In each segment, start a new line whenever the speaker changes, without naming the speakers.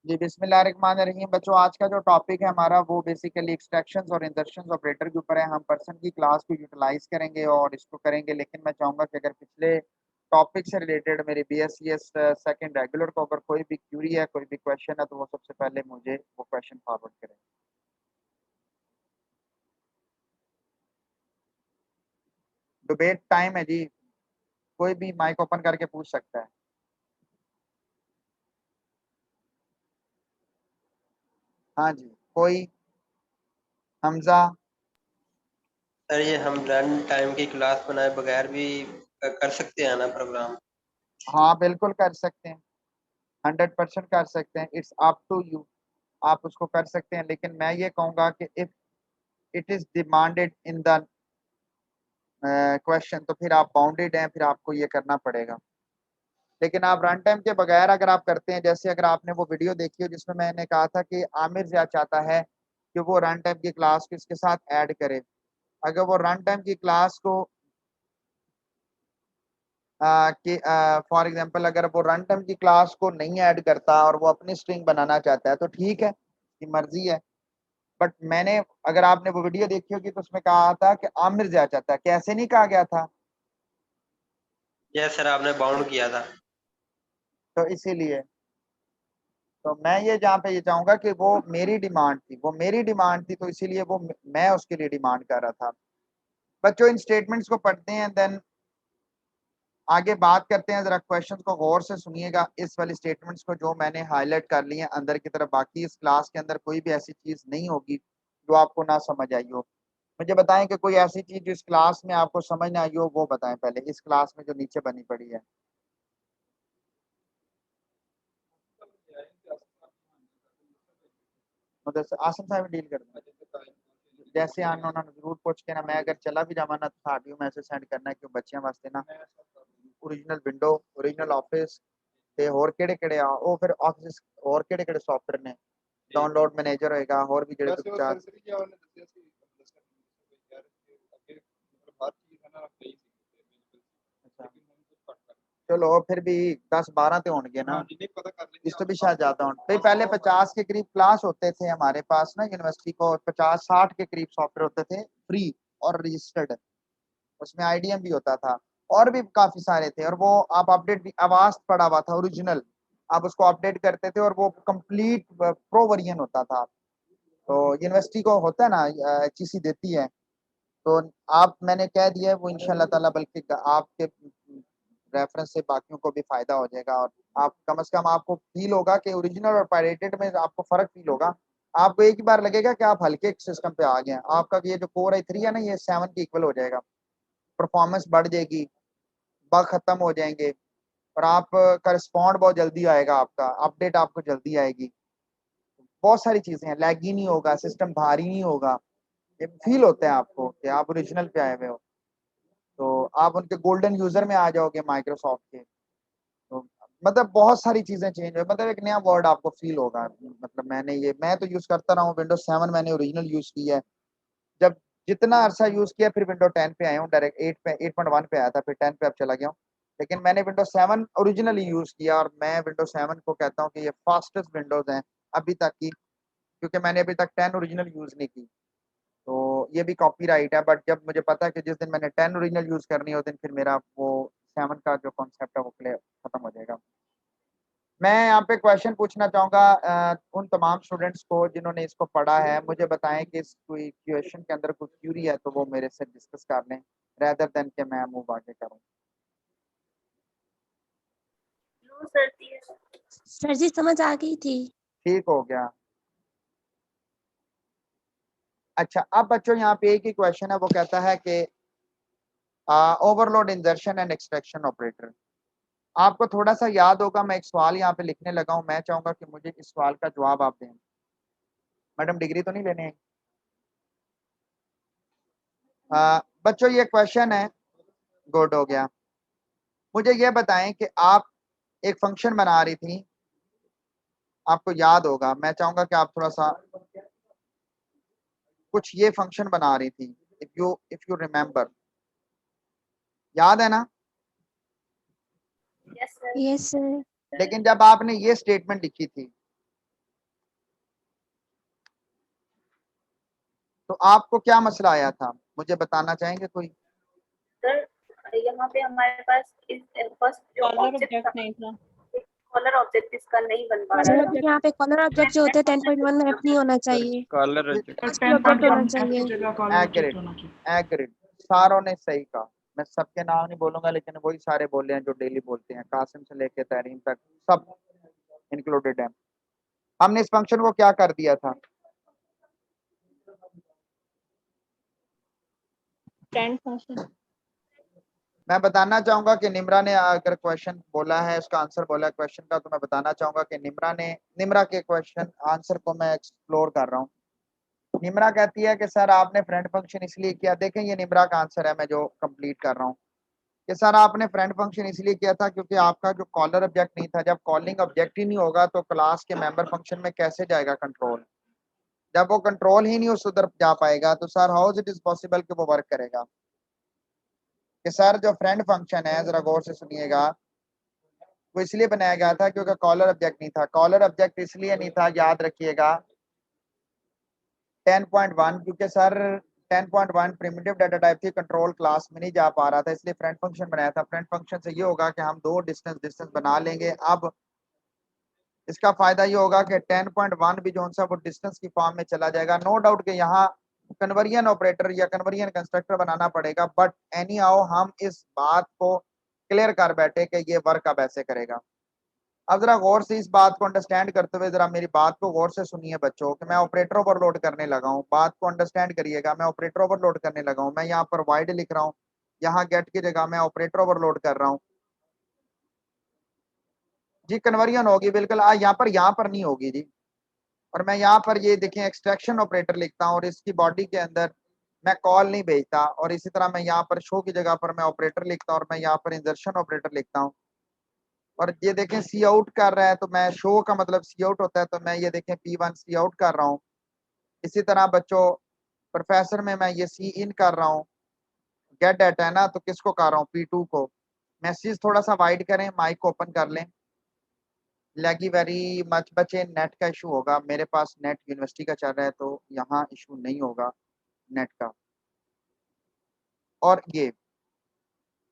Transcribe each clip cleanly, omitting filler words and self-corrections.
जी बिस्मिल्लाहिर्रहमानिर्रहीम। बच्चों आज का जो टॉपिक है हमारा वो बेसिकली एक्सट्रैक्शंस और इंसर्शंस ऑपरेटर के ऊपर है। हम पर्सन की क्लास को यूटिलाइज करेंगे और इसको करेंगे, लेकिन मैं चाहूँगा कि अगर पिछले टॉपिक से रिलेटेड मेरे BScs सेकंड रेगुलर को अगर कोई भी क्यूरी है, कोई भी क्वेश्चन है, तो वो सबसे पहले मुझे वो क्वेश्चन फॉरवर्ड करें। डिबेट टाइम है जी, कोई भी माइक ओपन करके पूछ सकता है। हाँ जी, कोई? हमजा?
सर ये हम रन टाइम की क्लास बनाए बगैर भी कर सकते हैं ना प्रोग्राम?
हाँ बिल्कुल कर सकते हैं, 100% कर सकते हैं। इट्स अप टू यू, आप उसको कर सकते हैं, लेकिन मैं ये कहूँगा कि if it is demanded in the question तो फिर आप बाउंडेड हैं, फिर आपको ये करना पड़ेगा। लेकिन आप रन टाइम के बगैर अगर आप करते हैं, जैसे अगर आपने वो वीडियो देखी हो जिसमें मैंने कहा था कि आमिर ज़िया चाहता है कि वो रन टाइम की क्लास को इसके साथ ऐड करे। अगर वो रन टाइम की क्लास को कि फॉर एग्जांपल अगर वो रन टाइम की क्लास को नहीं ऐड करता और वो अपनी स्ट्रिंग बनाना चाहता है तो ठीक है, कि मर्जी है। बट मैंने, अगर आपने वो वीडियो देखी होगी तो उसमें कहा था कि आमिर ज़िया चाहता है, कैसे नहीं कहा गया था?
यस सर, आपने बाउंड किया था।
तो इसीलिए तो मैं ये जहाँ पे ये चाहूंगा कि वो मेरी डिमांड थी, वो मेरी डिमांड थी, तो इसीलिए वो मैं उसके लिए डिमांड कर रहा था। बच्चों इन स्टेटमेंट्स को पढ़ते हैं, देन आगे बात करते हैं। जरा क्वेश्चंस को गौर से सुनिएगा, इस वाली स्टेटमेंट्स को जो मैंने हाईलाइट कर ली है अंदर की तरफ। बाकी इस क्लास के अंदर कोई भी ऐसी चीज नहीं होगी जो आपको ना समझ आई हो। मुझे बताएं कि कोई ऐसी चीज जो इस क्लास में आपको समझ ना आई हो, वो बताएं पहले, इस क्लास में जो नीचे बनी पड़ी है। मतलब आसम साहब डील कर दें, जैसे आना उन्होंने जरूर पूछ के ना, मैं अगर चला भी जावा ना तो साडियो मैसेज सेंड करना है, क्यों बच्चियां वास्ते ना ओरिजिनल विंडो, ओरिजिनल ऑफिस ਤੇ ਹੋਰ ਕਿਹੜੇ ਕਿਹੜੇ ਆ ਉਹ ਫਿਰ ਆਫਿਸ, ਹੋਰ ਕਿਹੜੇ ਕਿਹੜੇ ਸੌਫਟਵੇਅਰ ਨੇ, ਡਾਊਨਲੋਡ ਮੈਨੇਜਰ ਹੋਏਗਾ, ਹੋਰ ਵੀ ਜਿਹੜੇ ਤੁਸੀਂ ਚਾਰ। चलो फिर भी 10-12 तो होंगे ना, इस तो भी शायद ज्यादा हों भाई। पहले 50 के करीब क्लास होते थे हमारे पास ना यूनिवर्सिटी को, 50-60 के करीब सॉफ्टवेयर होते थे फ्री और रजिस्टर्ड। उसमें आईडीएम भी होता था और भी काफी सारे थे, और वो आप अपडेट भी, आवाज पड़ा हुआ था ओरिजिनल, आप उसको अपडेट करते थे और वो कंप्लीट प्रो वर्जन होता था। तो यूनिवर्सिटी को होता है ना, HEC देती है। तो आप, मैंने कह दिया है वो इंशाल्लाह ताला, बल्कि आपके रेफरेंस से बाकियों को भी फायदा हो जाएगा, और आप कम से कम आपको फील होगा कि ओरिजिनल और पायरेटेड में आपको फर्क फील होगा। आपको एक ही बार लगेगा कि आप हल्के सिस्टम पे आ गए हैं। आपका ये जो कोर i3 है ना, ये 7 के इक्वल हो जाएगा, परफॉर्मेंस बढ़ जाएगी, बग खत्म हो जाएंगे, और आप का रिस्पॉन्ड बहुत जल्दी आएगा, आपका अपडेट आपको जल्दी आएगी। बहुत सारी चीजें हैं, लैगी नहीं होगा, सिस्टम भारी नहीं होगा, ये फील होता है आपको कि आप ओरिजिनल पे आए हुए हो। तो आप उनके गोल्डन यूजर में आ जाओगे माइक्रोसॉफ्ट के। तो मतलब बहुत सारी चीजें चेंज हुई, मतलब एक नया वर्ड आपको फील होगा। मतलब मैं तो यूज करता रहा हूँ विंडोज 7, मैंने ओरिजिनल यूज की है। जब जितना अरसा यूज किया, फिर विंडो 10 पे आया हूँ, डायरेक्ट 8 पे, 8.1 पे आया था, फिर 10 पे अब चला गया हूँ। लेकिन मैंने विंडोज 7 ओरिजिनली यूज किया, और मैं विंडोज 7 को कहता हूँ कि ये फास्टेस्ट विंडोज हैं अभी तक की, क्योंकि मैंने अभी तक 10 ओरिजिनल यूज नहीं की। तो ये भी कॉपीराइट है, बट जब मुझे पता है कि जिस दिन मैंने 10 ओरिजिनल यूज करनी है, उस दिन फिर मेरा वो 7 का जो कॉन्सेप्ट है वो क्लियर खत्म हो जाएगा। मैं यहाँ पे क्वेश्चन पूछना चाहूंगा उन तमाम स्टूडेंट्स को जिन्होंने इसको पढ़ा है। मुझे बताएं कि इस कोई क्वेश्चन के अंदर कुछ क्यूरी है तो वो मेरे से डिस्कस कर लें, रेदर देन के मैं मूव आगे करूं।
सर जी समझ आ गई थी।
ठीक हो गया। अच्छा, अब बच्चों यहाँ पे एक ही क्वेश्चन है, वो कहता है कि ओवरलोड इंजर्शन एंड एक्सट्रैक्शन ऑपरेटर। आपको थोड़ा सा याद होगा, मैं एक सवाल यहाँ पे लिखने लगा हूँ, मैं चाहूंगा कि मुझे इस सवाल का जवाब आप दें। मैडम डिग्री तो नहीं लेने? बच्चों ये क्वेश्चन है, गुड हो गया। मुझे ये बताएं कि आप एक फंक्शन बना रही थी, आपको याद होगा, मैं चाहूंगा कि आप थोड़ा सा कुछ ये फंक्शन बना रही थी, इफ यू रिमेम्बर, याद है ना?
Yes sir.
लेकिन जब आपने ये स्टेटमेंट लिखी थी, तो आपको क्या मसला आया था, मुझे बताना चाहेंगे कोई?
सर यहाँ पे हमारे पास इस फर्स्ट जो
कॉलर
ऑब्जेक्ट
ऑब्जेक्ट नहीं था।
कॉलर ऑब्जेक्ट इसका नहीं बन पा रहा
मतलब
था।
यहाँ पे कॉलर ऑब्जेक्ट जो होते हैं 10.1 में नहीं होना चाहिए,
कॉलर
ऑब्जेक्ट होना चाहिए।
एग्रीड, एग्रीड, सारों ने सही कहा। मैं सबके नाम नहीं बोलूंगा, लेकिन वही सारे बोले हैं जो डेली बोलते हैं, कासिम से लेके तहरीम तक सब इंक्लूडेड है। हमने इस फंक्शन को क्या कर दिया था?
Friend function.
मैं बताना चाहूंगा कि निम्रा ने अगर क्वेश्चन बोला है, उसका आंसर बोला है क्वेश्चन का, तो मैं बताना चाहूंगा कि निम्रा के क्वेश्चन आंसर को मैं एक्सप्लोर कर रहा हूँ। निम्रा कहती है कि सर आपने फ्रेंड फंक्शन इसलिए किया, देखें ये निम्रा का आंसर है, मैं जो कंप्लीट कर रहा हूँ, कि सर आपने फ्रेंड फंक्शन इसलिए किया था क्योंकि आपका जो कॉलर ऑब्जेक्ट नहीं था, जब कॉलिंग ऑब्जेक्ट ही नहीं होगा तो क्लास के मेंबर फंक्शन में कैसे जाएगा कंट्रोल? जब वो कंट्रोल ही नहीं उस उधर जा पाएगा तो sir how it is possible कि वो वर्क करेगा? कि सर जो फ्रेंड फंक्शन है, जरा गौर से सुनिएगा, वो इसलिए बनाया गया था क्योंकि कॉलर ऑब्जेक्ट नहीं था। कॉलर ऑब्जेक्ट इसलिए नहीं था, याद रखिएगा 10.1, क्योंकि सर 10.1 प्रिमिटिव डाटा टाइप थी, कंट्रोल क्लास में नहीं जा पा रहा था, इसलिए फ्रेंड फंक्शन बनाया था। फ्रेंड फंक्शन से ये होगा कि हम दो डिस्टेंस बना लेंगे। अब इसका फायदा ये होगा कि 10.1 भी जो सा वो डिस्टेंस की फॉर्म में चला जाएगा। नो डाउट कि यहाँ कन्वर्जन ऑपरेटर या कन्वर्जन कंस्ट्रक्टर बनाना पड़ेगा, बट एनी हाउ हम इस बात को क्लियर कर बैठे कि ये वर्क अब ऐसे करेगा। अब जरा गौर से इस बात को अंडरस्टैंड करते हुए जरा मेरी बात को गौर से सुनिए बच्चों, कि मैं ऑपरेटर ओवरलोड करने लगा हूँ। बात को अंडरस्टैंड करिएगा, मैं ऑपरेटर ओवरलोड करने लगा हूँ। मैं यहाँ पर वाइड लिख रहा हूँ, यहाँ गेट की जगह मैं ऑपरेटर ओवरलोड कर रहा हूँ जी। कन्वर्जन होगी बिल्कुल, यहाँ पर नहीं होगी जी। और मैं यहाँ पर ये देखें एक्सट्रैक्शन ऑपरेटर लिखता हूँ और इसकी बॉडी के अंदर मैं कॉल नहीं भेजता। और इसी तरह मैं यहाँ पर शो की जगह पर मैं ऑपरेटर लिखता हूँ और मैं यहाँ पर इंजर्शन ऑपरेटर लिखता हूँ। और ये देखें सी आउट कर रहा है, तो मैं शो का मतलब सी आउट होता है, तो मैं ये देखें P1 सी आउट कर रहा हूँ। इसी तरह बच्चों प्रोफेसर में मैं ये सी इन कर रहा हूँ। गेट डाटा है ना, तो किसको कर रहा हूँ? P2 को। मैसेज थोड़ा सा वाइड करें, माइक को ओपन कर लें। लैगी वेरी मच बच्चे, नेट का इशू होगा, मेरे पास नेट यूनिवर्सिटी का चल रहा है तो यहाँ इशू नहीं होगा नेट का। और ये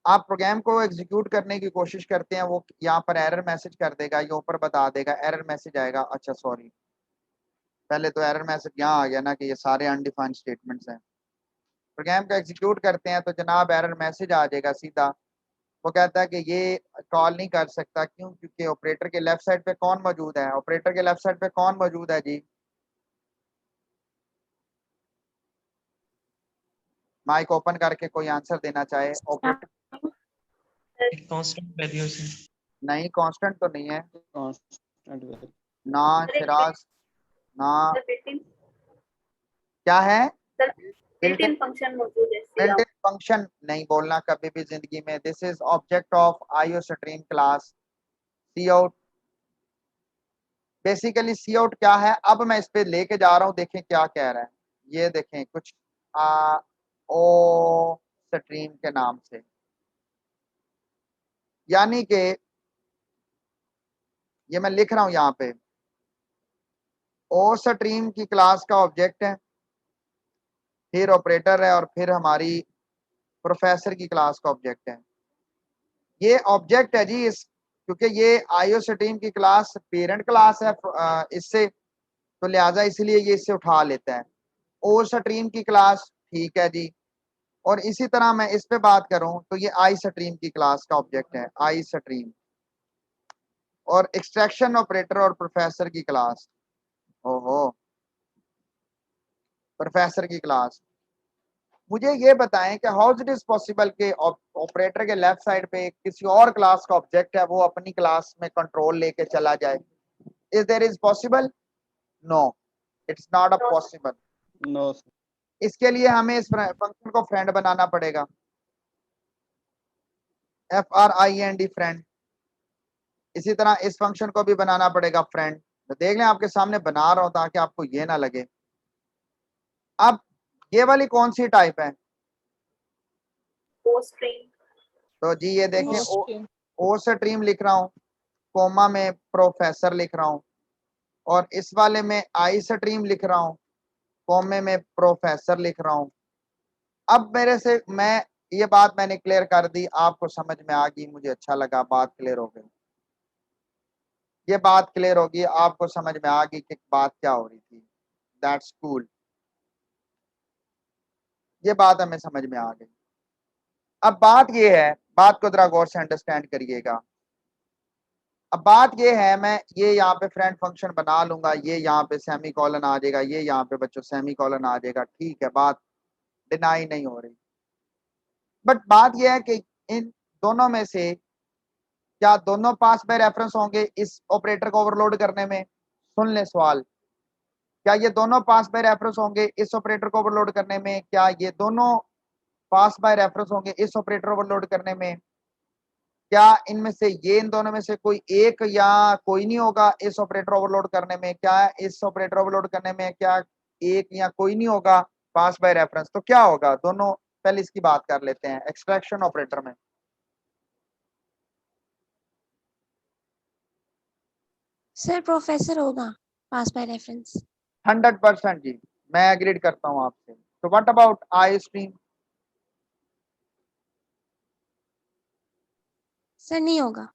आप प्रोग्राम को एग्जीक्यूट करने की कोशिश करते हैं, वो यहाँ पर एरर मैसेज कर देगा, ये ऊपर बता देगा एरर मैसेज आएगा। अच्छा सॉरी, पहले तो एरर मैसेज यहाँ आ गया ना कि ये सारे अनडिफाइंड स्टेटमेंट्स हैं। प्रोग्राम को एग्जीक्यूट करते हैं तो जनाब एरर मैसेज आ जाएगा सीधा। वो कहता है कि ये कॉल नहीं कर सकता, क्यों? क्योंकि ऑपरेटर के लेफ्ट साइड पे कौन मौजूद है? ऑपरेटर के लेफ्ट साइड पे कौन मौजूद है जी? माइक ओपन करके कोई आंसर देना चाहे। ऑपरेटर
कांस्टेंट वैल्यू से
नहीं, कांस्टेंट तो नहीं है
कांस्टेंट वैल्यू
ना शिराज ना।
बिल्ट
क्या है?
इन फंक्शन मौजूद है।
बिल्ट इन फंक्शन नहीं बोलना कभी भी जिंदगी में। This is object of IO stream class cout. Basically cout क्या है, अब मैं इस पे लेके जा रहा हूँ, देखें क्या कह रहा है। ये देखें कुछ ओ स्ट्रीम के नाम से, यानी कि ये मैं लिख रहा हूं यहाँ पे, ओ स्ट्रीम की क्लास का ऑब्जेक्ट है, फिर ऑपरेटर है, और फिर हमारी प्रोफेसर की क्लास का ऑब्जेक्ट है। ये ऑब्जेक्ट है जी इस, क्योंकि ये आईओ स्ट्रीम की क्लास पेरेंट क्लास है इससे, तो लिहाजा इसलिए ये इससे उठा लेता है। ओ स्ट्रीम की क्लास, ठीक है जी। और इसी तरह मैं इस पे बात करूं तो ये आई स्ट्रीम की क्लास का ऑब्जेक्ट है, आई स्ट्रीम। और एक्सट्रैक्शन ऑपरेटर और प्रोफेसर की क्लास, ओहो प्रोफेसर की क्लास। मुझे ये बताएं कि हाउ इट इज पॉसिबल के ऑपरेटर के लेफ्ट साइड पे किसी और क्लास का ऑब्जेक्ट है, वो अपनी क्लास में कंट्रोल लेके चला जाए? Is there is possible? No, it's not a possible.
No.
इसके लिए हमें इस फंक्शन को फ्रेंड बनाना पड़ेगा, FRIEND फ्रेंड। इसी तरह इस फंक्शन को भी बनाना पड़ेगा फ्रेंड। तो देख लें, आपके सामने बना रहा हूं ताकि आपको ये ना लगे। अब ये वाली कौन सी टाइप है?
Ostream.
तो जी ये देखें
स्ट्रीम।
ओ स्ट्रीम लिख रहा हूँ, कोमा में प्रोफेसर लिख रहा हूँ, और इस वाले में आई स्ट्रीम लिख रहा हूँ, कॉमे में प्रोफेसर लिख रहा हूं। अब मेरे से मैं ये बात मैंने क्लियर कर दी, आपको समझ में आ गई, मुझे अच्छा लगा, बात क्लियर हो गई। ये बात क्लियर होगी, आपको समझ में आ गई कि बात क्या हो रही थी। दैट्स कूल, ये बात हमें समझ में आ गई। अब बात ये है, बात को जरा गौर से अंडरस्टैंड करिएगा। अब बात ये है, मैं ये यहाँ पे फ्रेंड फंक्शन बना लूंगा, ये यहाँ पे सेमी कॉलन आ जाएगा, ये यहाँ पे बच्चों सेमी कॉलन आ जाएगा, ठीक है, बात डिनाई नहीं हो रही। बट बात ये है कि इन दोनों में से क्या दोनों पास बाय रेफरेंस होंगे इस ऑपरेटर को ओवरलोड करने में? सुन ले सवाल, क्या ये दोनों पास बाय रेफरेंस होंगे इस ऑपरेटर को ओवरलोड करने में? क्या ये दोनों पास बाय रेफरेंस होंगे इस ऑपरेटर ओवरलोड करने में? क्या इनमें से ये इन दोनों में से कोई एक या कोई नहीं होगा इस ऑपरेटर ओवरलोड करने में? क्या इस ऑपरेटर ओवरलोड करने में क्या एक या कोई नहीं होगा पास बाय रेफरेंस? तो क्या होगा दोनों? पहले इसकी बात कर लेते हैं एक्सट्रैक्शन ऑपरेटर में।
सर प्रोफेसर होगा पास बाय रेफरेंस।
100% जी, मैं एग्रीड करता हूं आपसे। तो what about I stream?
Sir नहीं होगा।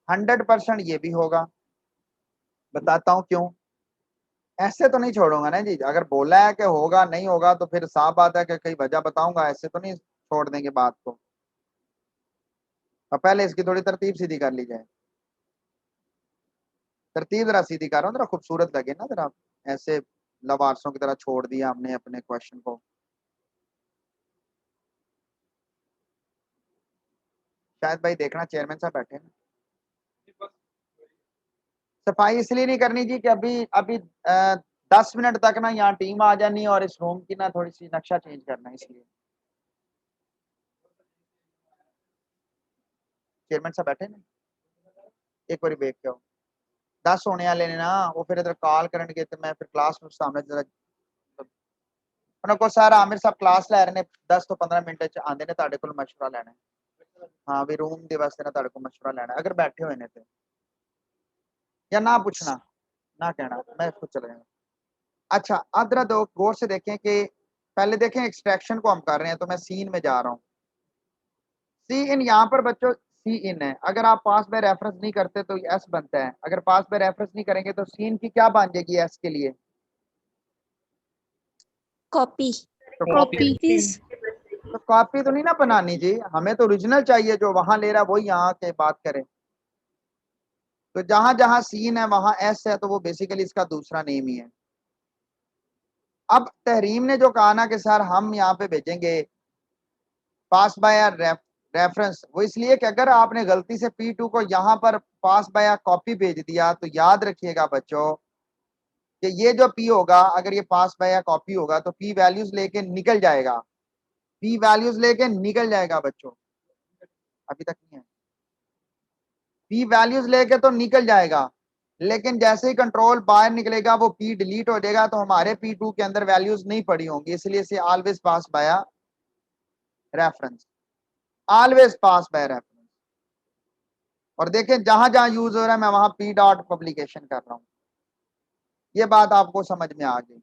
100% ये भी होगा, बताता हूं क्यों। ऐसे तो नहीं छोड़ूंगा ना जी, अगर बोला है कि होगा नहीं होगा तो फिर साफ बात है कि कई वजह बताऊंगा, ऐसे तो नहीं छोड़ देंगे बात को। अब पहले इसकी थोड़ी तरतीब सीधी कर ली जाए। तरतीब जरा सीधी कर रहा हूँ, जरा खूबसूरत लगे ना, जरा ऐसे लवारसों की तरह छोड़ दिया हमने अपने क्वेश्चन को। शायद भाई देखना चेयरमैन साहब बैठे हैं। सफाई इसलिए नहीं करनी जी कि अभी अभी 10 मिनट तक ना यहाँ टीम आ जानी और इस रूम की ना थोड़ी सी नक्शा चेंज करना है, इसलिए। चेयरमैन साहब बैठे ना, एक बार देख के आओ। 10 होने वाले ने ना, वो फिर इधर कॉल करनगे तो मैं फिर क्लास में सामने जरा ਉਹਨਾਂ ਕੋ ਸਰ ਆਮਿਰ ਸਾਹਿਬ ਕਲਾਸ ਲੈ ਰਹੇ ਨੇ 10 ਤੋਂ 15 ਮਿੰਟ ਚ ਆਂਦੇ ਨੇ ਤੁਹਾਡੇ ਕੋਲ ਮਸ਼ਵਰਾ ਲੈਣਾ ਹੈ। ਹਾਂ ਵੀ रूम ਦੇ ਵਾਸਤੇ ਨਾ ਤੁਹਾਡੇ ਕੋਲ ਮਸ਼ਵਰਾ ਲੈਣਾ ਅगर बैठे हुए ने तो, या ना पूछना ना कहना, मैं खुद चले जाऊंगा। अच्छा अब जरा दो गौर से देखें कि पहले देखें एक्सट्रैक्शन को हम कर रहे हैं, तो मैं सीन में जा रहा हूँ। सी इन यहाँ पर बच्चों सी इन है, अगर आप पास बाय रेफरेंस नहीं करते तो एस बनता है, अगर पास बाय रेफरेंस नहीं करेंगे तो सीन की क्या बन जाएगी एस के लिए?
कॉपी।
तो
कॉपी
तो कॉपी तो नहीं ना बनानी जी, हमें तो ओरिजिनल चाहिए, जो वहां ले रहा है वही यहाँ के बात करे। तो जहां जहां सीन है वहां एस है, तो वो बेसिकली इसका दूसरा नेम ही है। अब तहरीम ने जो कहा ना कि सर हम यहाँ पे भेजेंगे पास बाय रेफरेंस, वो इसलिए कि अगर आपने गलती से P2 को यहाँ पर पास बाय कॉपी भेज दिया तो याद रखिएगा बच्चों कि ये जो P होगा, अगर ये पास बाय कॉपी होगा तो P वैल्यूज लेके निकल जाएगा, P वैल्यूज लेके निकल जाएगा बच्चों। अभी तक नहीं है, P वैल्यूज लेके तो निकल जाएगा, लेकिन जैसे ही कंट्रोल बाहर निकलेगा वो P डिलीट हो जाएगा, तो हमारे P2 के अंदर वैल्यूज नहीं पड़ी होंगी, इसलिए से always pass by reference, always pass by reference. और देखें जहां जहां यूज हो रहा है मैं वहां P डॉट पब्लिकेशन कर रहा हूं। ये बात आपको समझ में आ गई।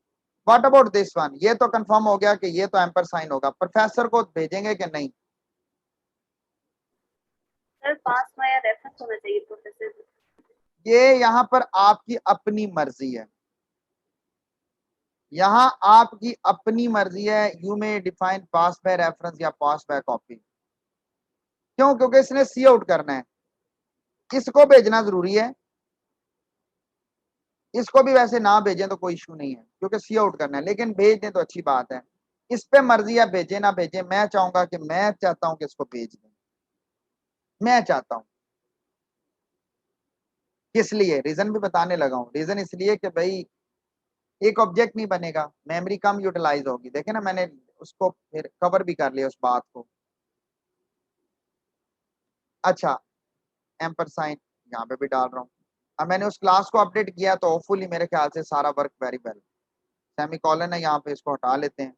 What about this one? ये तो कंफर्म हो गया कि ये तो एम्पर साइन होगा, प्रोफेसर को भेजेंगे कि नहीं?
सर पास बाय रेफरेंस होना चाहिए प्रोफेसर।
ये यहाँ पर आपकी अपनी मर्जी है, यहाँ आपकी अपनी मर्जी है। यू में डिफाइन पास बाय रेफरेंस या पास बाय कॉपी। क्यों? क्योंकि इसने सी आउट करना है, इसको भेजना जरूरी है, इसको भी वैसे ना भेजें तो कोई इशू नहीं है क्योंकि सी आउट करना है, लेकिन भेज दें तो अच्छी बात है। इस पे मर्जी है भेजे ना भेजे, मैं चाहूंगा कि मैं चाहता हूं कि इसको भेज दें, मैं चाहता हूं। किस लिए? रीजन भी बताने लगा हूं। रीजन इसलिए कि भाई एक ऑब्जेक्ट नहीं बनेगा, मेमोरी कम यूटिलाइज होगी। देखे ना मैंने उसको फिर कवर भी कर लिया उस बात को। अच्छा एम्पर साइन यहाँ पे भी डाल रहा हूँ। अब मैंने उस क्लास को अपडेट किया तो होपफुली मेरे ख्याल से सारा work very well. Semi colon है यहाँ पे, इसको हटा लेते हैं।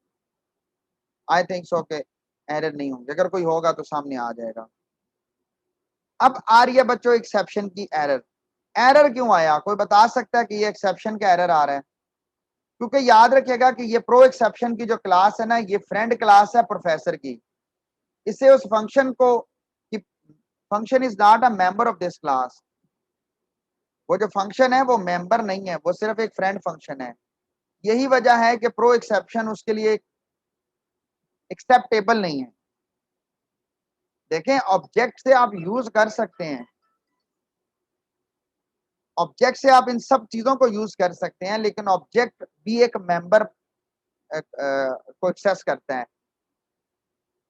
आई थिंक सो के एरर नहीं होंगे, अगर कोई होगा तो सामने आ जाएगा। अब आ रही है बच्चों एक्सेप्शन की एरर। एरर क्यों आया? कोई बता सकता है कि ये एक्सेप्शन का एरर आ रहा है? क्योंकि याद रखिएगा कि ये प्रो एक्सेप्शन की जो क्लास है ना, ये फ्रेंड क्लास है प्रोफेसर की। इससे उस फंक्शन को, function is not a member of this class. वो जो फंक्शन है वो मेंबर नहीं है, वो सिर्फ एक फ्रेंड फंक्शन है। यही वजह है कि प्रो एक्सेप्शन उसके लिए एक्सेप्टेबल नहीं है। देखें, ऑब्जेक्ट से आप यूज कर सकते हैं, ऑब्जेक्ट से आप इन सब चीजों को यूज कर सकते हैं, लेकिन ऑब्जेक्ट भी एक मेंबर को एक्सेस करता है।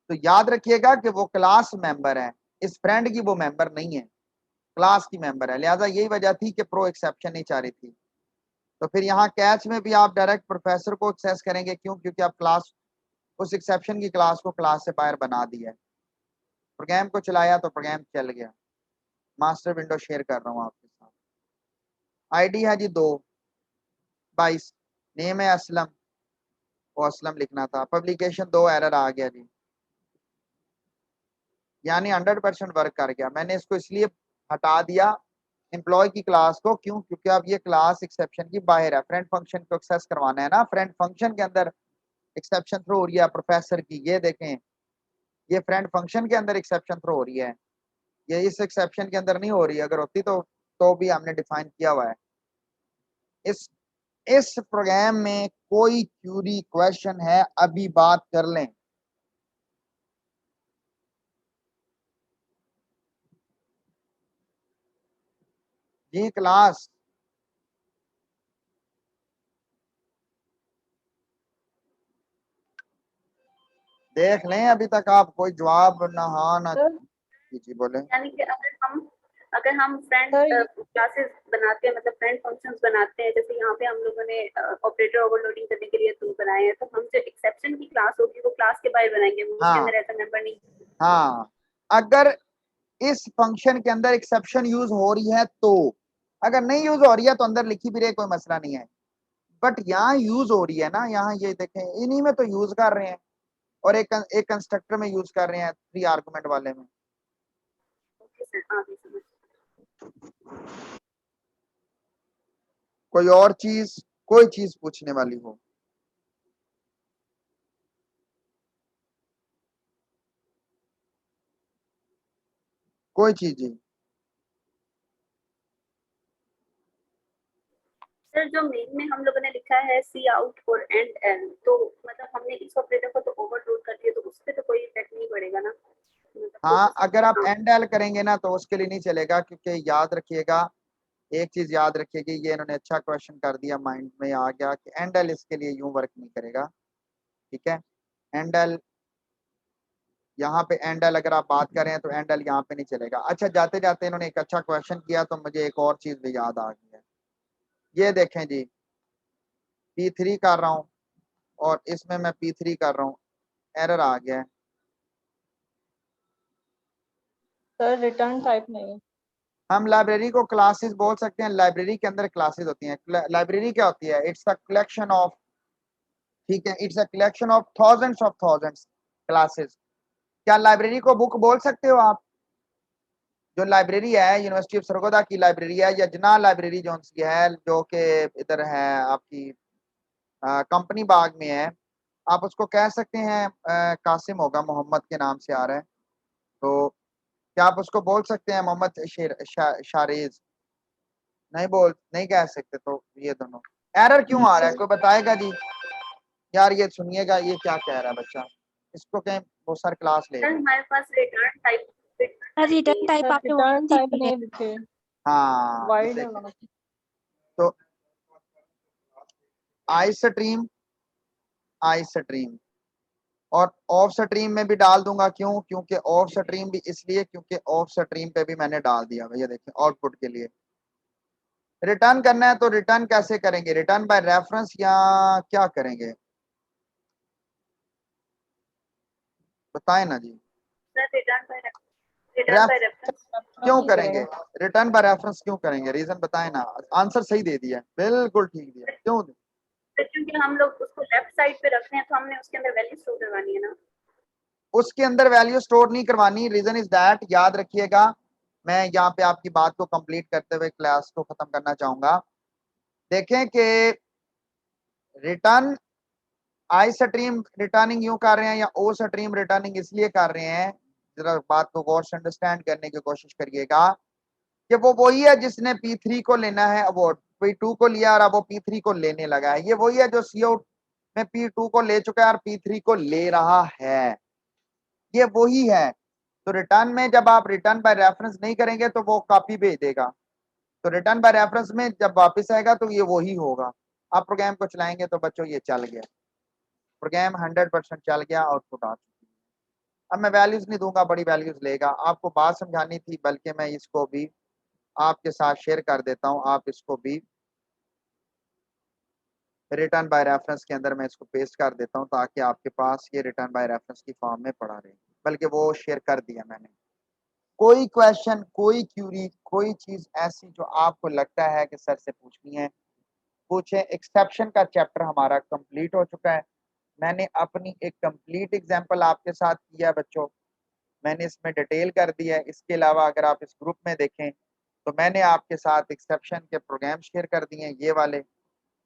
तो याद रखिएगा कि वो क्लास मेंबर है, इस फ्रेंड की वो मेंबर नहीं है, क्लास की मेंबर है। लिहाजा यही वजह थी कि प्रो एक्सेप्शन नहीं चाह रही थी। तो फिर यहाँ कैच में भी आप डायरेक्ट प्रोफेसर को एक्सेस करेंगे, क्यों? क्योंकि आप क्लास, उस एक्सेप्शन की क्लास को क्लास से बाहर बना दिया है। प्रोग्राम को चलाया तो प्रोग्राम चल गया। मास्टर विंडो शेयर कर रहा हूँ आपके साथ। आईडी है जी 2/22, नेम है असलम, वो असलम लिखना था। पब्लिकेशन 2, एरर आ गया जी, यानी 100% वर्क कर गया। मैंने इसको इसलिए हटा दिया एम्प्लॉय की क्लास को, क्यों? क्योंकि अब ये क्लास एक्सेप्शन की बाहर है। फ्रेंड फंक्शन को एक्सेस करवाना है ना, फ्रेंड फंक्शन के अंदर एक्सेप्शन थ्रो हो रही है प्रोफेसर की। ये देखें, ये फ्रेंड फंक्शन के अंदर एक्सेप्शन थ्रो हो रही है, ये इस एक्सेप्शन के अंदर नहीं हो रही। अगर होती तो भी हमने डिफाइन किया हुआ है। इस प्रोग्राम में कोई क्यूरी क्वेश्चन है, अभी बात कर लें। जी क्लास, देख लें, अभी तक आप कोई जवाब ना, हाँ ना जी बोले।
यानी कि अगर हम फ्रेंड क्लासेस बनाते हैं, मतलब फ्रेंड फंक्शंस बनाते हैं, जैसे यहाँ पे हम लोगों ने ऑपरेटर ओवरलोडिंग करने के लिए टूल बनाए हैं, तो हम जो एक्सेप्शन की क्लास होगी वो क्लास के बाहर बनाएंगे, वो उसके अंदर ऐसा मेंबर नहीं।
हाँ, अगर इस फंक्शन के अंदर एक्सेप्शन यूज हो रही है तो, अगर नहीं यूज हो रही है तो अंदर लिखी भी रहे, कोई मसला नहीं है। बट यहाँ यूज हो रही है ना, यहाँ ये देखें, इन्हीं में तो यूज कर रहे हैं, और एक कंस्ट्रक्टर में यूज कर रहे हैं, 3 आर्गुमेंट वाले में।
ओके सर, आगे समझ।
कोई और चीज, कोई चीज पूछने वाली हो? कोई चीज जी?
सर जो मेन में हम लोगों ने लिखा है सी आउट और एंड एल, तो मतलब हमने इस ऑपरेटर को तो ओवरलोड कर दिया, तो उस पे तो कोई इफेक्ट नहीं पड़ेगा ना? मतलब
हाँ, अगर आप
हाँ।
एंड एल करेंगे ना तो उसके लिए नहीं चलेगा, क्योंकि याद रखिएगा, एक चीज याद रखिएगा, ये इन्होंने अच्छा क्वेश्चन कर दिया, माइंड में आ गया कि एंड एल इसके लिए यूं वर्क नहीं करेगा। ठीक है, एंड एल यहाँ पे, एंड एल अगर आप बात करें तो एंड एल यहाँ पे नहीं चलेगा। अच्छा, जाते जाते इन्होंने एक अच्छा क्वेश्चन किया तो मुझे एक और चीज भी याद आ गई है। ये देखें जी, P3 कर रहा हूँ और इसमें मैं P3 कर रहा हूँ, एरर आ गया है।
सर रिटर्न टाइप नहीं है।
हम लाइब्रेरी को क्लासेस बोल सकते हैं, लाइब्रेरी के अंदर क्लासेस होती हैं। लाइब्रेरी क्या होती है? इट्स अ कलेक्शन ऑफ, ठीक है, it's a collection of thousands classes. क्या लाइब्रेरी को बुक बोल सकते हो आप? जो लाइब्रेरी है यूनिवर्सिटी ऑफ सरगोदा की लाइब्रेरी है, या जना लाइब्रेरी जो सी है, जो कि इधर है आपकी कंपनी बाग में है, आप उसको कह सकते हैं कासिम होगा, मोहम्मद के नाम से आ रहा है, तो क्या आप उसको बोल सकते हैं मोहम्मद शारेज? नहीं कह सकते। तो ये दोनों एरर क्यों आ रहा है, कोई बताएगा जी? यार ये सुनिएगा, ये क्या कह रहा है बच्चा, इसको कहें वो सर क्लास ले
सर
रहे हैं।
हमारे पास रिटर्न टाइप
रिटर्न टाइप आपने वहाँ
रिटर्न
दी
टाइप
हुई है।
नहीं लिखे,
हाँ,
वाइड है वहाँ पे।
तो आई स्ट्रीम और ऑफ स्ट्रीम में भी डाल दूंगा। क्यों? क्योंकि ऑफ स्ट्रीम भी इसलिए क्योंकि ऑफ स्ट्रीम पे भी मैंने डाल दिया भैया, देखिए आउटपुट के लिए। रिटर्न करना है तो रिटर्न कैसे करेंगे? रिटर्न बाय रेफरेंस या क्या करेंगे, बताएं ना जी।
सर रिटर्न बाय
रेफ
रेफरेंस।
क्यों
नहीं
करेंगे?
करेगा।
रिटर्न बाय रेफरेंस क्यों करेंगे? रीजन बताएं ना। आंसर सही दे दिया, बिल्कुल ठीक दिया। क्यों?
क्योंकि हम लोग उसको लेफ्ट साइड पे रखते हैं, तो हमने उसके अंदर वैल्यू स्टोर करवानी है ना।
उसके अंदर वैल्यू स्टोर नहीं करवानी। रीजन इज दैट, याद रखिएगा, मैं यहाँ पे आपकी बात को कंप्लीट करते हुए क्लास को खत्म करना चाहूंगा। देखें कि रिटर्न आई स्ट्रीम रिटर्निंग यूं कर रहे हैं या ओ स्ट्रीम रिटर्निंग इसलिए कर रहे हैं, जरा बात को गौर से अंडरस्टैंड करने की कोशिश करिएगा कि वो वही है जिसने P3 को लेना है, अब वो P2 को लिया और अब वो P3 को लेने लगा है। ये वही है जो CO में P2 को ले चुका है और P3 को ले रहा है, ये वही है। तो रिटर्न में जब आप रिटर्न बाय रेफरेंस नहीं करेंगे तो वो कॉपी भेज देगा, तो रिटर्न बाय रेफरेंस में जब वापस आएगा तो ये वही होगा। आप प्रोग्राम को चलाएंगे तो बच्चों ये चल गया, प्रोग्राम 100% चल गया, आउटपुट आ चुकी है। अब मैं वैल्यूज नहीं दूंगा, बड़ी वैल्यूज लेगा, आपको बात समझानी थी, बल्कि मैं इसको भी आपके साथ शेयर कर देता हूं, आप इसको भी रिटर्न बाय रेफरेंस के अंदर मैं इसको पेस्ट कर देता हूं ताकि आपके पास ये रिटर्न बाय रेफरेंस की फॉर्म में पड़ा रहे, बल्कि वो शेयर कर दिया मैंने। कोई क्वेश्चन, कोई क्यूरी, कोई चीज ऐसी जो आपको लगता है कि सर से पूछनी है, पूछे। एक्सेप्शन का चैप्टर हमारा कंप्लीट हो चुका है। मैंने अपनी एक कंप्लीट एग्जांपल आपके साथ किया बच्चों, मैंने इसमें डिटेल कर दिया है। इसके अलावा अगर आप इस ग्रुप में देखें तो मैंने आपके साथ एक्सेप्शन के प्रोग्राम शेयर कर दिए हैं, ये वाले।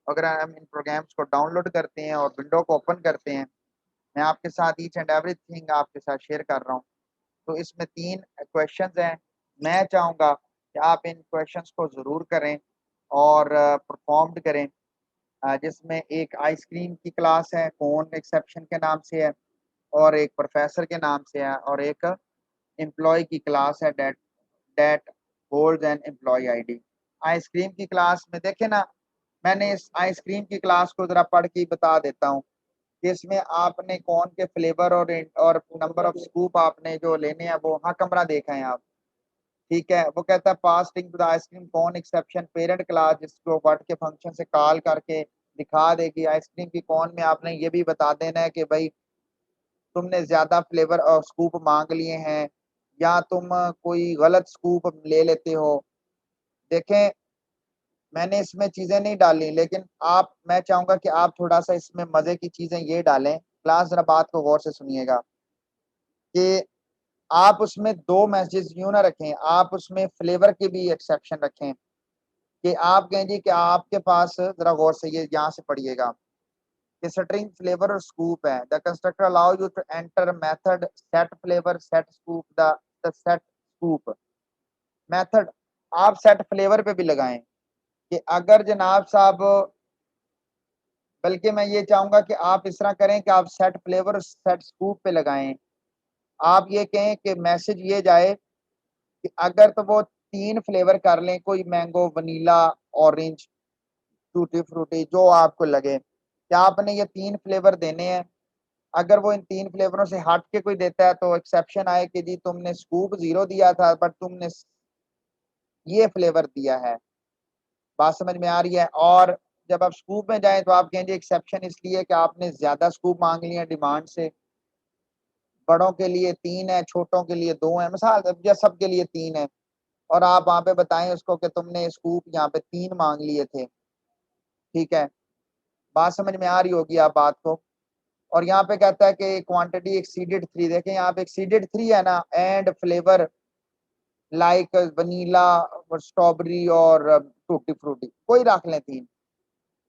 अगर हम इन प्रोग्राम्स को डाउनलोड करते हैं और विंडो को ओपन करते हैं, मैं आपके साथ ईच एंड एवरीथिंग आपके साथ शेयर कर रहा हूँ। तो इसमें 3 क्वेश्चंस हैं, मैं चाहूँगा कि आप इन क्वेश्चंस को ज़रूर करें और परफॉर्म्ड करें, जिसमें एक आइसक्रीम की क्लास है, कौन एक्सेप्शन के नाम से है, और एक प्रोफेसर के नाम से है, और एक एम्प्लॉय की क्लास है, that holds an employee ID. Ice cream की क्लास में देखें ना, मैंने इस आइसक्रीम की क्लास को ज़रा पढ़ के बता देता हूँ कि इसमें आपने कौन के फ्लेवर और नंबर ऑफ स्कूप आपने जो लेने हैं वो, हाँ कमरा देखा है आप, ठीक है। वो कहता है पासिंग टू द आइसक्रीम कौन एक्सेप्शन पेरेंट क्लास, जिसको वर्ड के फंक्शन से कॉल करके दिखा देगी। आइसक्रीम की कौन में आपने ये भी बता देना है कि भाई तुमने ज्यादा फ्लेवर और स्कूप मांग लिए हैं या तुम कोई गलत स्कूप ले लेते हो। देखें, मैंने इसमें चीजें नहीं डाली, लेकिन आप, मैं चाहूंगा कि आप थोड़ा सा इसमें मजे की चीजें ये डालें। क्लास जरा बात को गौर से सुनिएगा कि आप उसमें 2 मैसेजेस यूं ना रखें, आप उसमें फ्लेवर के भी एक्सेप्शन रखें कि आप कहें जी कि आपके पास, जरा गौर से ये यहाँ से पढ़िएगा कि स्ट्रिंग फ्लेवर और स्कूप है। The constructor allow you to enter method set flavour set scoop the set scoop method. आप सेट फ्लेवर पे भी लगाएं कि अगर जनाब साहब, बल्कि मैं ये चाहूंगा कि आप इस तरह करें कि आप सेट फ्लेवर सेट स्कूप पे लगाएं। आप ये कहें कि मैसेज ये जाए कि अगर तो वो 3 फ्लेवर कर लें, कोई mango, vanilla, orange, tutti frutti, जो आपको लगे, क्या आपने ये 3 फ्लेवर देने हैं। अगर वो इन 3 फ्लेवरों से हट के कोई देता है तो एक्सेप्शन आए कि जी तुमने स्कूप 0 दिया था बट तुमने ये फ्लेवर दिया है। बात समझ में आ रही है। और जब आप स्कूप में जाएं तो आप कहेंगे एक्सेप्शन इसलिए कि आपने ज्यादा स्कूप मांग लिए डिमांड से, बड़ों के लिए 3 है, छोटों के लिए 2 है, मिसाल या सबके लिए 3 है, और आप वहां पे बताएं उसको कि तुमने स्कूप यहाँ पे 3 मांग लिए थे, ठीक है। बात समझ में आ रही होगी आप बात को। और यहाँ पे कहता है कि क्वांटिटी एक्सीडेड 3, देखें यहाँ पे एक्सीडेड 3 है ना, एंड फ्लेवर लाइक वनीला और स्ट्रॉबेरी और टूटी फ्रूटी, कोई रख लें 3।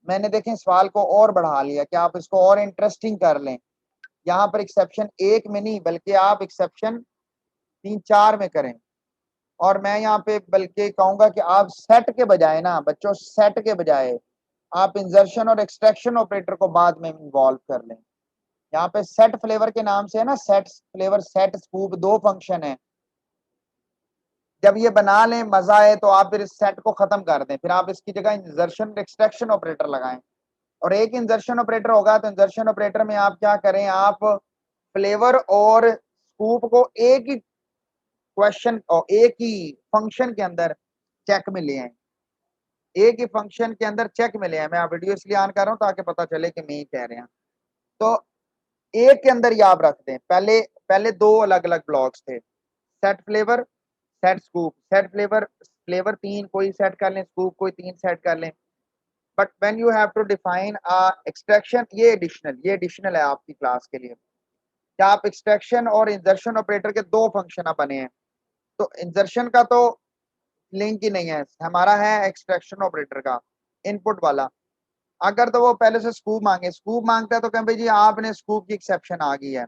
मैंने देखें सवाल को और बढ़ा लिया कि आप इसको और इंटरेस्टिंग कर लें। यहाँ पर एक्सेप्शन 1 में नहीं बल्कि आप एक्सेप्शन 3-4 में करें। और मैं यहाँ पे बल्कि कहूंगा कि आप सेट के बजाय ना बच्चों, सेट के बजाय आप इंजर्शन और एक्सट्रैक्शन ऑपरेटर को बाद में इन्वॉल्व कर लें। यहाँ पे सेट फ्लेवर के नाम से है ना, set flavour set scoop 2 function है। जब ये बना लें मजा आए तो आप फिर इस सेट को खत्म कर दें, फिर आप इसकी जगह इंजर्शन एक्सट्रैक्शन ऑपरेटर लगाएं। और एक इंजर्शन ऑपरेटर होगा तो इंजर्शन ऑपरेटर में आप क्या करें, आप फ्लेवर और स्कूप को एक ही क्वेश्चन और एक ही फंक्शन के अंदर चेक में ले आए, एक ही फंक्शन के अंदर चेक में ले आए। मैं आप वीडियो इसलिए ऑन कर रहा हूं ताकि पता चले कि मैं ही कह रहे हैं। तो एक के अंदर ये आप रख दें, पहले पहले 2 अलग अलग ब्लॉक्स थे, set flavour set scoop, set flavour flavour 3 कोई सेट कर लें, स्कूप कोई 3 सेट कर लें। But when you have to define extraction, ये एडिशनल है आपकी क्लास के लिए। क्या आप एक्सट्रैक्शन और इंजर्शन ऑपरेटर के 2 फंक्शन बने हैं, तो इंजर्शन का तो लिंक ही नहीं है, हमारा है एक्सट्रैक्शन ऑपरेटर का इनपुट वाला। अगर तो वो पहले से स्कूप मांगे, स्कूप मांगता है तो कहें भाई जी आपने स्कूप की एक्सेप्शन आ गई है,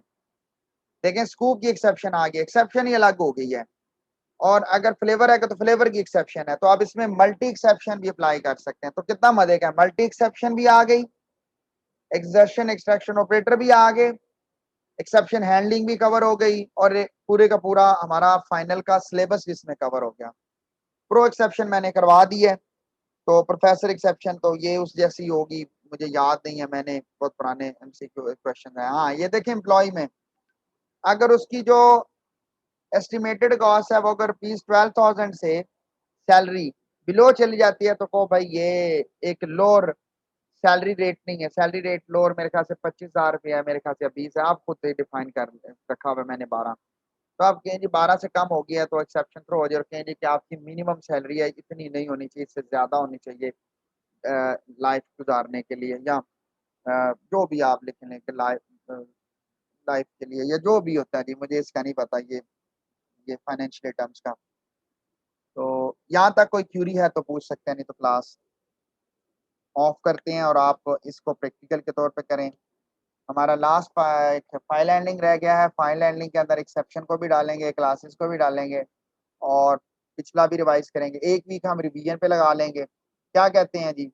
देखें स्कूप की एक्सेप्शन आ गई, एक्सेप्शन ही अलग हो गई है। और अगर फ्लेवर है तो फ्लेवर की एक्सेप्शन है, तो आप इसमें मल्टी एक्सेप्शन भी अप्लाई कर सकते हैं। तो कितना मजे का है, मल्टी एक्सेप्शन भी आ गई, एक्सर्शन एक्सट्रैक्शन ऑपरेटर भी आ गए, एक्सेप्शन हैंडलिंग भी कवर हो गई, और पूरे का पूरा हमारा फाइनल का सिलेबस इसमें कवर हो गया। प्रो एक्सेप्शन मैंने करवा दी है, तो प्रोफेसर एक्सेप्शन तो ये उस जैसी होगी, मुझे याद नहीं है, मैंने बहुत पुराने एमसीक्यू क्वेश्चन है। हाँ ये देखें एम्प्लॉय में अगर उसकी जो एस्टिमेटेड कॉस्ट है वो अगर रुपीज 12,000 से सैलरी बिलो चली जाती है तो को भाई ये एक लोअर सैलरी रेट नहीं है, सैलरी रेट लोअर मेरे ख्याल से 25,000 रुपया है, मेरे ख्याल से 20 है, आप खुद से डिफाइन कर रखा हुआ है मैंने 12। तो आप कहें जी 12 से कम हो गया है तो एक्सेप्शन थ्रो हो जाए, और कहें जी कि आपकी मिनिमम सैलरी है इतनी नहीं होनी चाहिए, इससे ज्यादा होनी चाहिए लाइफ गुजारने के लिए, या जो भी आप लिख लें कि लाइफ लाइफ के लिए, या जो भी होता है जी, मुझे इसका नहीं पता ये फाइनेंशियल टर्म्स का। तो यहाँ तक कोई क्यूरी है तो पूछ सकते हैं, नहीं तो क्लास ऑफ करते हैं और आप इसको प्रैक्टिकल के तौर पे करें। हमारा लास्ट फाइल हैंडलिंग रह गया है, फाइल हैंडलिंग के अंदर एक्सेप्शन को भी डालेंगे, क्लासेस को भी डालेंगे, और पिछला भी रिवाइज करेंगे। एक वीक हम रिवीजन पे लगा लेंगे, क्या कहते हैं जी?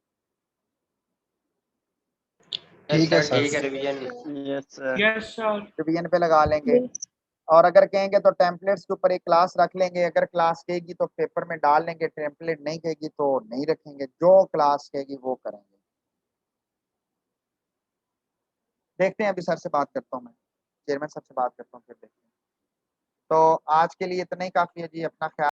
ठीक है रिवीजन।
Yes, sir.
रिवीजन पे लगा लेंगे, और अगर कहेंगे तो टेम्पलेट्स के ऊपर एक क्लास रख लेंगे, अगर क्लास कहेगी तो पेपर में डाल लेंगे, टेम्पलेट नहीं कहेगी तो नहीं रखेंगे, जो क्लास कहेगी वो करेंगे। देखते हैं, अभी सर से बात करता हूँ, मैं चेयरमैन सर से बात करता हूँ, फिर देखते हैं। तो आज के लिए इतना ही काफी है जी, अपना ख्याल